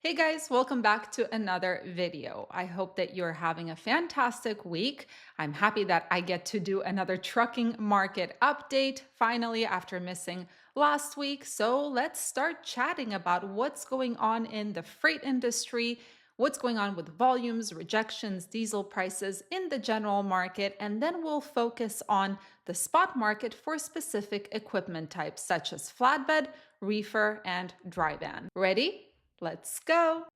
Hey guys, welcome back to another video. I hope that you're having a fantastic week. I'm happy that I get to do another trucking market update finally after missing last week. So let's start chatting about what's going on in the freight industry, what's going on with volumes, rejections, diesel prices in the general market, and then we'll focus on the spot market for specific equipment types such as flatbed, reefer, and dry van. Ready? Let's go.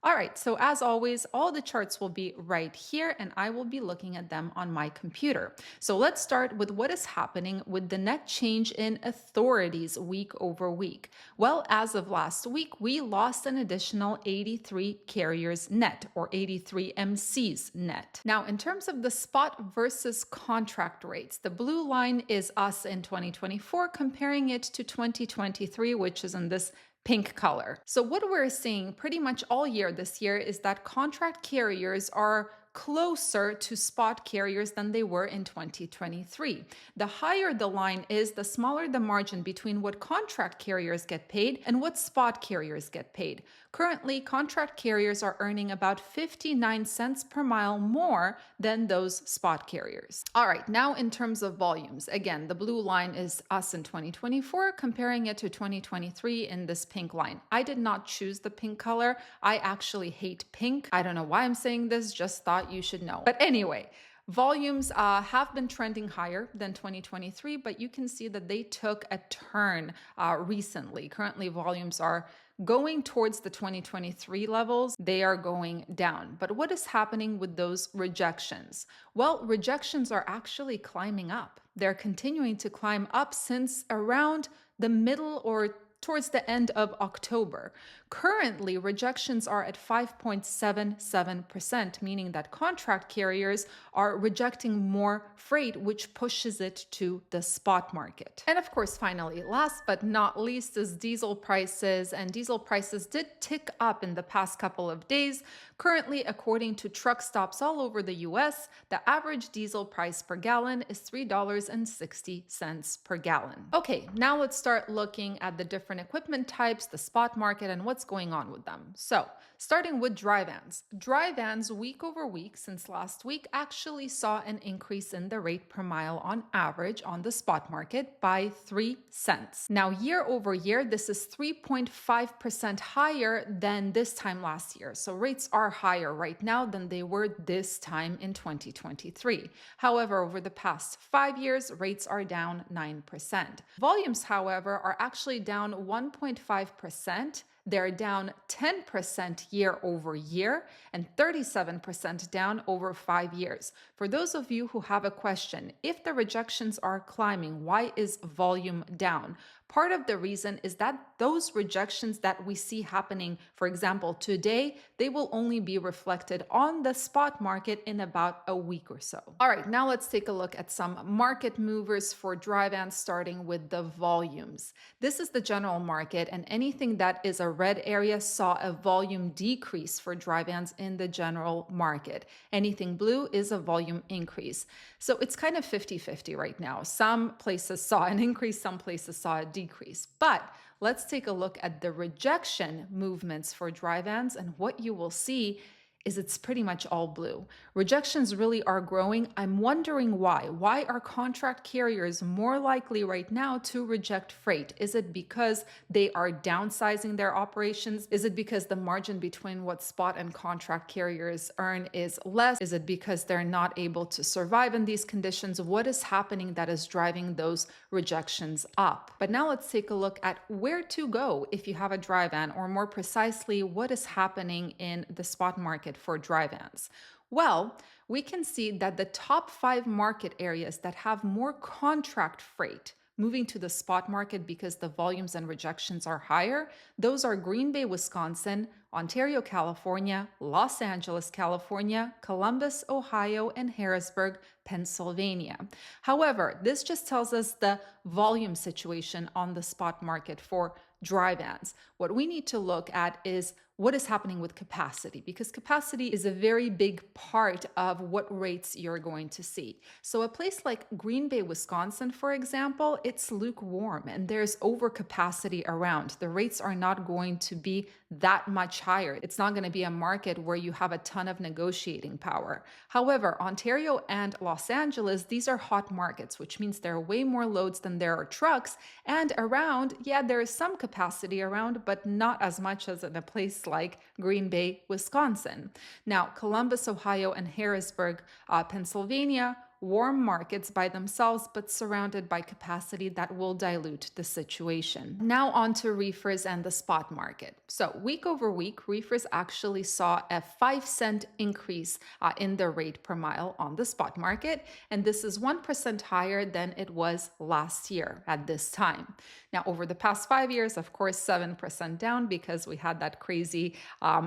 All right, so as always, all the charts will be right here and I will be looking at them on my computer. So let's start with what is happening with the net change in authorities week over week. Well, as of last week, we lost an additional 83 carriers net or 83 MCs net. Now, in terms of the spot versus contract rates, the blue line is us in 2024, comparing it to 2023, which is in this pink color. So what we're seeing pretty much all year this year is that contract carriers are closer to spot carriers than they were in 2023. The higher the line is, the smaller the margin between what contract carriers get paid and what spot carriers get paid. Currently, contract carriers are earning about 59 cents per mile more than those spot carriers. All right, now in terms of volumes, again, the blue line is us in 2024, comparing it to 2023 in this pink line. I did not choose the pink color. I actually hate pink. I don't know why I'm saying this, just thought you should know. But anyway, volumes have been trending higher than 2023, but you can see that they took a turn recently. Currently, volumes are going towards the 2023 levels. They are going down. But what is happening with those rejections? Well, rejections are actually climbing up. They're continuing to climb up since around the middle or towards the end of October. Currently, rejections are at 5.77%, meaning that contract carriers are rejecting more freight, which pushes it to the spot market. And of course, finally, last but not least is diesel prices. And diesel prices did tick up in the past couple of days. Currently, according to truck stops all over the US, the average diesel price per gallon is $3.60 per gallon. Okay, now let's start looking at the different equipment types, the spot market, and what's going on with them. So, starting with dry vans. Dry vans, week over week since last week, actually saw an increase in the rate per mile on average on the spot market by 3 cents. Now, year over year, this is 3.5% higher than this time last year. So, rates are higher right now than they were this time in 2023. However, over the past 5 years, rates are down 9%. Volumes, however, are actually down 1.5%. They're down 10% year over year and 37% down over 5 years. For those of you who have a question, if the rejections are climbing, why is volume down? Part of the reason is that those rejections that we see happening, for example, today, they will only be reflected on the spot market in about a week or so. All right, now let's take a look at some market movers for dry vans, starting with the volumes. This is the general market, and anything that is a red area saw a volume decrease for dry vans in the general market. Anything blue is a volume increase. So it's kind of 50-50 right now. Some places saw an increase, some places saw a decrease. But let's take a look at the rejection movements for dry vans, and what you will see is it's pretty much all blue. Rejections really are growing. I'm wondering why. Why are contract carriers more likely right now to reject freight? Is it because they are downsizing their operations? Is it because the margin between what spot and contract carriers earn is less? Is it because they're not able to survive in these conditions? What is happening that is driving those rejections up? But now let's take a look at where to go if you have a dry van, or more precisely, what is happening in the spot market for dry vans. Well, we can see that the top 5 market areas that have more contract freight moving to the spot market because the volumes and rejections are higher, those are Green Bay, Wisconsin, Ontario, California, Los Angeles, California, Columbus, Ohio, and Harrisburg, Pennsylvania. However, this just tells us the volume situation on the spot market for dry vans. What we need to look at is what is happening with capacity, because capacity is a very big part of what rates you're going to see. So a place like Green Bay, Wisconsin, for example, it's lukewarm and there's overcapacity around. The rates are not going to be that much higher. It's not going to be a market where you have a ton of negotiating power. However, Ontario and Los Angeles, these are hot markets, which means there are way more loads than there are trucks. And around, yeah, there is some capacity around, but not as much as in a place like Green Bay, Wisconsin. Now, Columbus, Ohio, and Harrisburg, Pennsylvania, warm markets by themselves, but surrounded by capacity that will dilute the situation. Now on to reefers and the spot market. So week over week, reefers actually saw a 5-cent increase in the rate per mile on the spot market. And this is 1% higher than it was last year at this time. Now, over the past 5 years, of course, 7% down because we had that crazy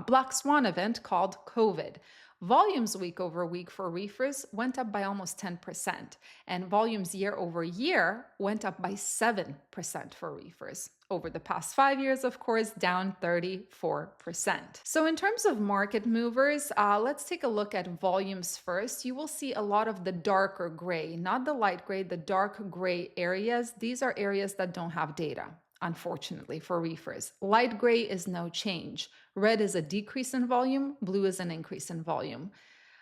black swan event called COVID. Volumes week over week for reefers went up by almost 10%, and volumes year over year went up by 7% for reefers. Over the past 5 years, of course, down 34%. So in terms of market movers, let's take a look at volumes first. You will see a lot of the darker gray, not the light gray, the dark gray areas. These are areas that don't have data, unfortunately, for reefers. Light gray is no change. Red is a decrease in volume. Blue is an increase in volume.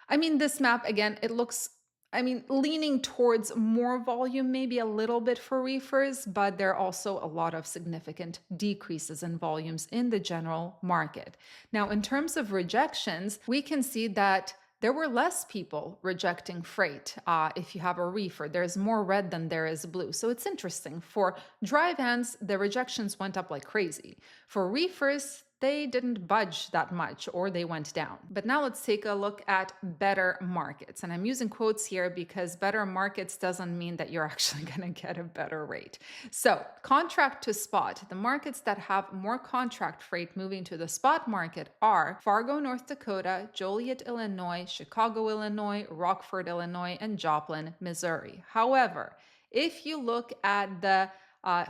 I mean, this map, again, it looks, leaning towards more volume, maybe a little bit for reefers, but there are also a lot of significant decreases in volumes in the general market. Now, in terms of rejections, we can see that there were less people rejecting freight. If you have a reefer, there's more red than there is blue. So it's interesting. For dry vans, the rejections went up like crazy. For reefers, they didn't budge that much or they went down. But now let's take a look at better markets. And I'm using quotes here because better markets doesn't mean that you're actually going to get a better rate. So contract to spot, the markets that have more contract freight moving to the spot market are Fargo, North Dakota, Joliet, Illinois, Chicago, Illinois, Rockford, Illinois, and Joplin, Missouri. However, if you look at the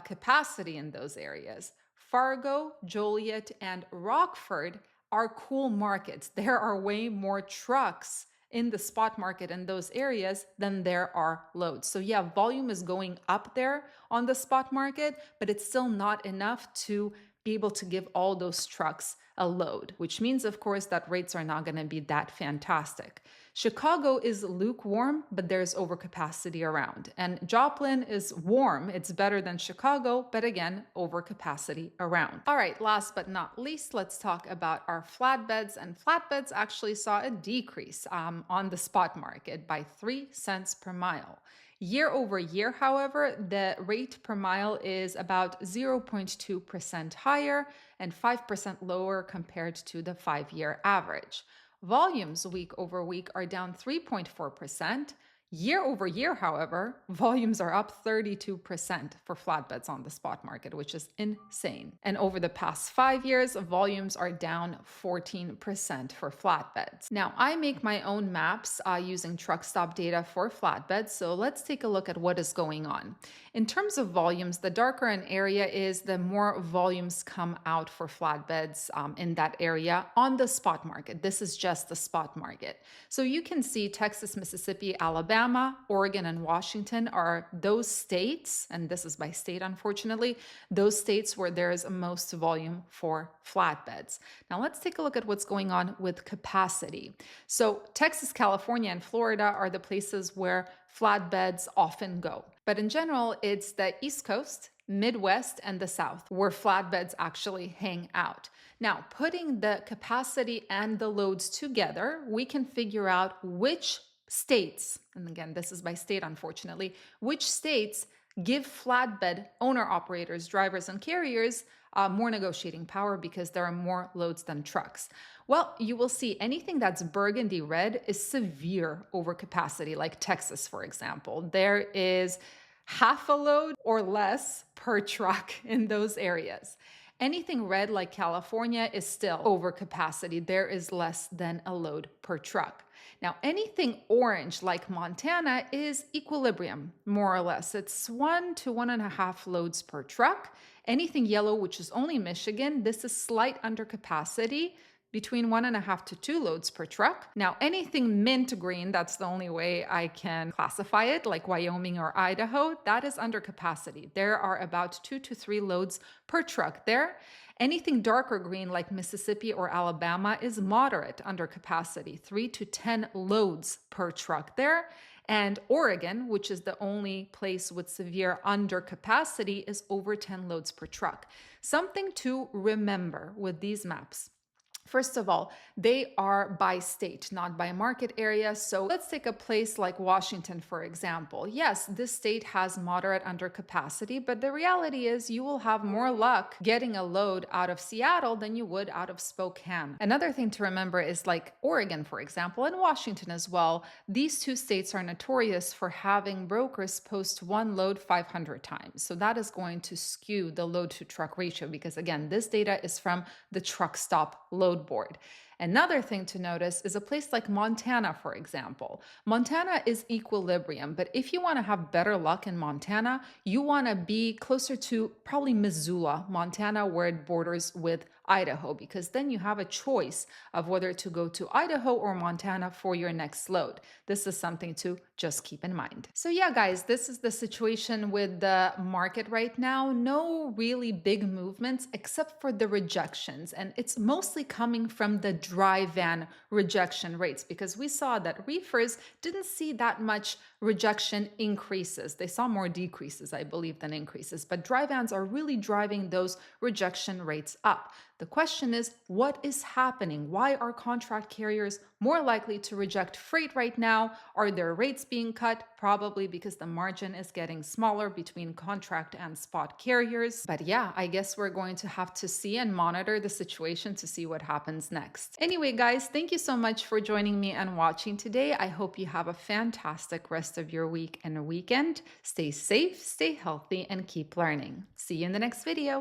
capacity in those areas, Fargo, Joliet, and Rockford are cool markets. There are way more trucks in the spot market in those areas than there are loads. So yeah, volume is going up there on the spot market, but it's still not enough to be able to give all those trucks a load, which means, of course, that rates are not going to be that fantastic. Chicago is lukewarm, but there's overcapacity around. And Joplin is warm. It's better than Chicago, but again, overcapacity around. All right, last but not least, let's talk about our flatbeds. And flatbeds actually saw a decrease on the spot market by 3 cents per mile. Year over year, however, the rate per mile is about 0.2% higher and 5% lower compared to the 5-year average. Volumes week over week are down 3.4%. Year over year, however, volumes are up 32% for flatbeds on the spot market, which is insane. And over the past 5 years, volumes are down 14% for flatbeds. Now, I make my own maps using truck stop data for flatbeds, so let's take a look at what is going on. In terms of volumes, the darker an area is, the more volumes come out for flatbeds in that area on the spot market. This is just the spot market. So you can see Texas, Mississippi, Alabama, Oregon, and Washington are those states, and this is by state, unfortunately, those states where there is most volume for flatbeds. Now let's take a look at what's going on with capacity. So Texas, California, and Florida are the places where flatbeds often go. But in general, it's the East Coast, Midwest, and the South where flatbeds actually hang out. Now, putting the capacity and the loads together, we can figure out which states, and again, this is by state, unfortunately, which states give flatbed owner-operators, drivers, and carriers more negotiating power because there are more loads than trucks. Well, you will see anything that's burgundy red is severe overcapacity, like Texas, for example. There is half a load or less per truck in those areas. Anything red like California is still overcapacity. There is less than a load per truck. Now, anything orange like Montana is equilibrium, more or less. It's 1 to 1.5 loads per truck. Anything yellow, which is only Michigan, this is slight under capacity, between 1.5 to 2 loads per truck. Now, anything mint green, that's the only way I can classify it, like Wyoming or Idaho, that is under capacity. There are about 2 to 3 loads per truck there. Anything darker green, like Mississippi or Alabama, is moderate under capacity, 3 to 10 loads per truck there. And Oregon, which is the only place with severe undercapacity, is over 10 loads per truck. Something to remember with these maps. First of all, they are by state, not by market area. So let's take a place like Washington, for example. Yes, this state has moderate undercapacity, but the reality is you will have more luck getting a load out of Seattle than you would out of Spokane. Another thing to remember is like Oregon, for example, and Washington as well. These two states are notorious for having brokers post one load 500 times. So that is going to skew the load to truck ratio because, again, this data is from the truck stop load board. Another thing to notice is a place like Montana, for example. Montana is equilibrium, but if you want to have better luck in Montana, you want to be closer to probably Missoula, Montana, where it borders with Idaho, because then you have a choice of whether to go to Idaho or Montana for your next load. This is something to just keep in mind. So yeah, guys, this is the situation with the market right now. No really big movements except for the rejections, and it's mostly coming from the dry van rejection rates because we saw that reefers didn't see that much rejection increases. They saw more decreases, I believe, than increases, but dry vans are really driving those rejection rates up. The question is, what is happening? Why are contract carriers more likely to reject freight right now? Are their rates being cut? Probably because the margin is getting smaller between contract and spot carriers. But yeah, I guess we're going to have to see and monitor the situation to see what happens next. Anyway, guys, thank you so much for joining me and watching today. I hope you have a fantastic rest of your week and weekend. Stay safe, stay healthy, and keep learning. See you in the next video.